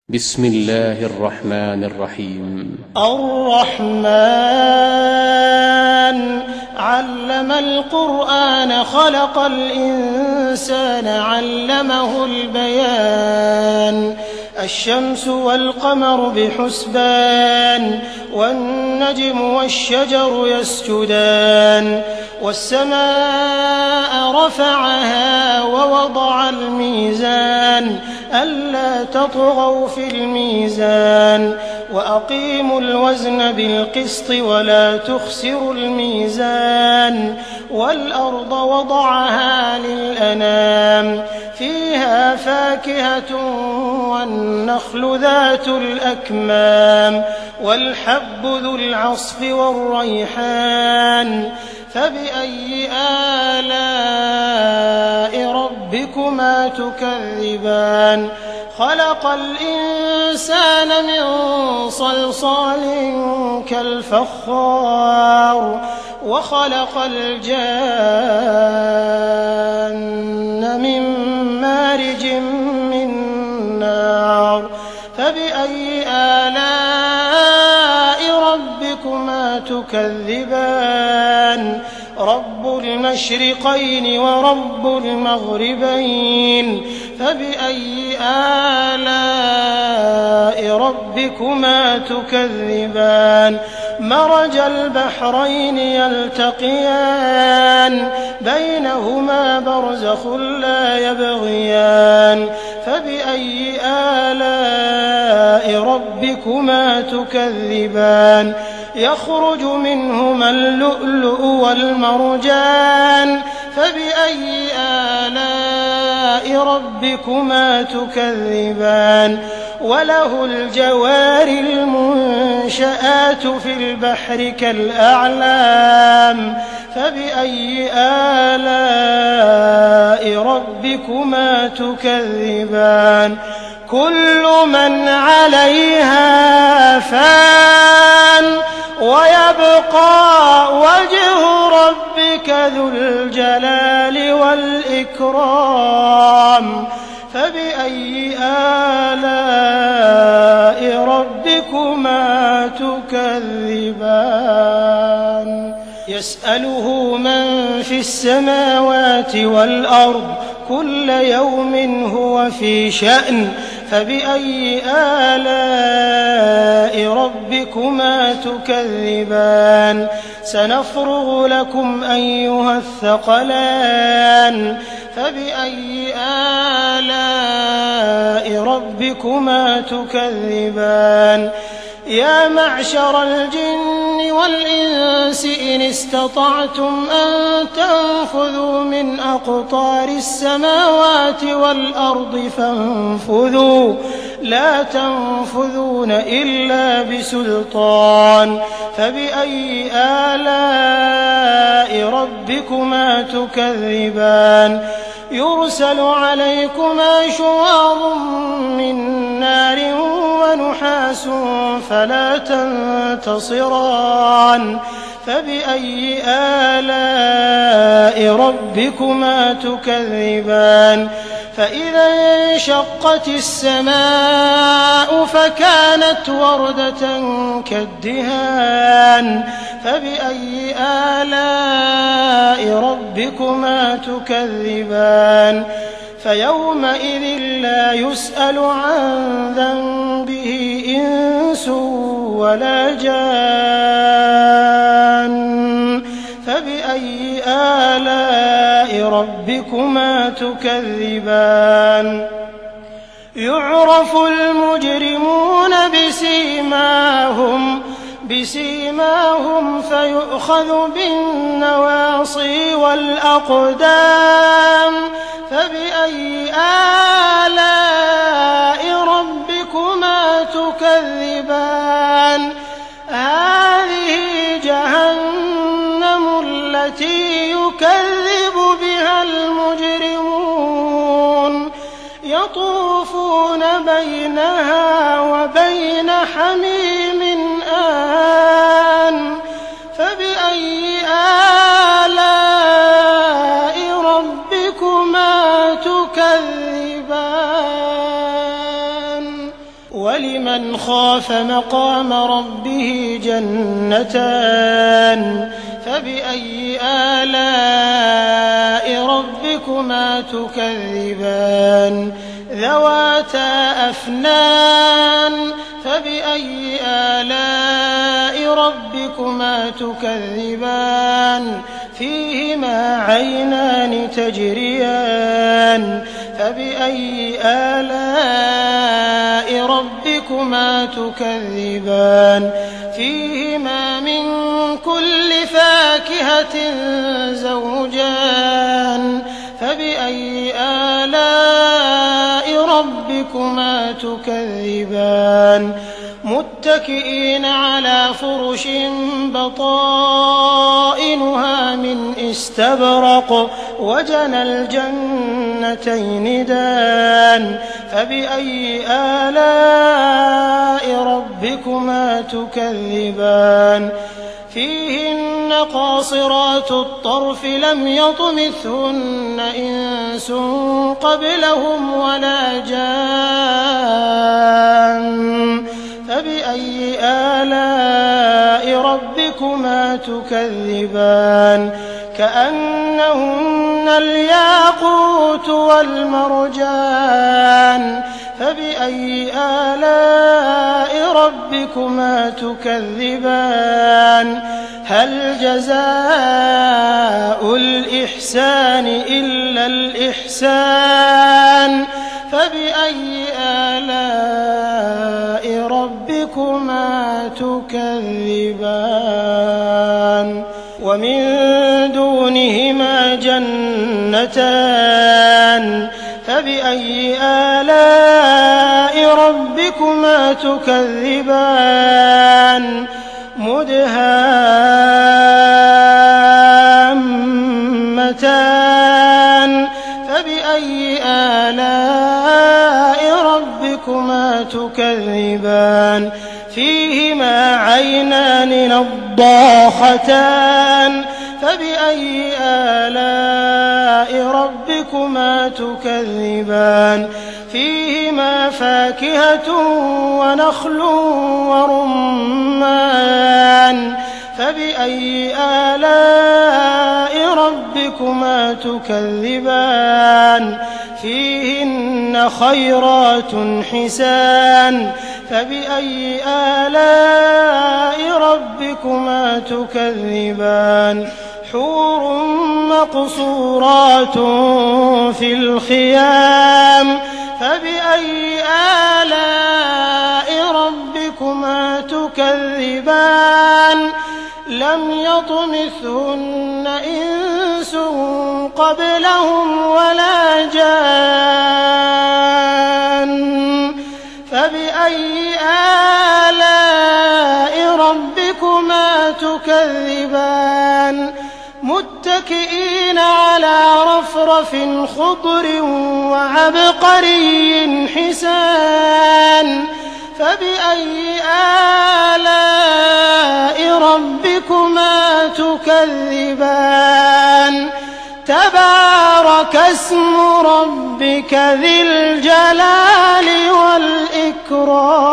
بسم الله الرحمن الرحيم. الرحمن علم القرآن خلق الإنسان علمه البيان الشمس والقمر بحسبان والنجم والشجر يسجدان والسماء رفعها ووضع الميزان ألا تطغوا في الميزان وأقيموا الوزن بالقسط ولا تخسروا الميزان والأرض وضعها للأنام فيها فاكهة والنخل ذات الأكمام والحب ذو العصف والريحان فبأي آلاء ربكما تكذبان خلق الإنسان من صلصال كالفخار وخلق الجان من مارج من نار فبأي آلاء ربكما تكذبان رب المشرقين ورب المغربين فبأي آلاء ربكما تكذبان مرج البحرين يلتقيان بينهما برزخ لا يبغيان فبأي آلاء ربكما تكذبان يخرج منهما اللؤلؤ والمرجان فبأي آلاء ربكما تكذبان وله الجوار المنشآت في البحر كالأعلام فبأي آلاء ربكما تكذبان كل من عليها فان ويبقى وجه ربك ذو الجلال والإكرام فبأي آلاء ربكما تكذبان يسأله من في السماوات والأرض كل يوم هو في شأن فبأي آلاء ربكما تكذبان سنفرغ لكم أيها الثقلان فبأي آلاء ربكما تكذبان يا معشر الجن والإنس إن استطعتم أن تنفذوا من أقطار السماوات والأرض فانفذوا لا تنفذون إلا بسلطان فبأي آلاء ربكما تكذبان يرسل عليكما شواظ من نار ونحاس فلا تنتصران فبأي آلاء ربكما تكذبان فإذا انشقت السماء فكانت وردة كالدهان فبأي آلاء ربكما تكذبان فيومئذ لا يسأل عن ذنبه إنس ولا جان فبأي آلاء ربكما تكذبان يعرف المجرمون بسيماهم فيؤخذ بالنواصي والأقدام فبأي آلاء ربكما تكذبان هذه جهنم التي يكذب بها المجرمون يطوفون بينها وبين حميم آن فبأي آلاء ربكما تكذبان ولمن خاف مقام ربه جنتان فبأي آلاء ربكما تكذبان ذواتا أفنان فبأي آلاء ربكما تكذبان فيهما عينان تجريان فبأي آلاء ربكما تكذبان فيهما من كل فاكهة زوجان فبأي آلاء ربكما تكذبان متكئين على فرش بطائنها من استبرق وجنى الجنتين دان فبأي آلاء ربكما تكذبان فيهن قاصرات الطرف لم يطمثهن إنس قبلهم ولا جان فبأي آلاء ربكما تكذبان كأنهن الياقوت والمرجان فبأي آلاء ربكما تكذبان هل جزاء الإحسان إلا الإحسان فبأي آلاء ربكما تكذبان ومن دونهما جنتان فبأي آلاء ربكما تكذبان مدهامتان فبأي آلاء ربكما تكذبان فيهما عينان نضاختان فبأي آلاء ربكما تكذبان فيهما فاكهة ونخل ورمان فبأي آلاء ربكما تكذبان فيهن خيرات حسان فبأي آلاء ربكما تكذبان حور مقصورات في الخيام فبأي آلاء ربكما تكذبان لم يطمثهن إنس قبلهم ولا جان فبأي آلاء ربكما تكذبان متكئين على رفرف خضر وعبقري حسان فبأي آلاء ربكما تكذبان تبارك اسم ربك ذي الجلال والإكرام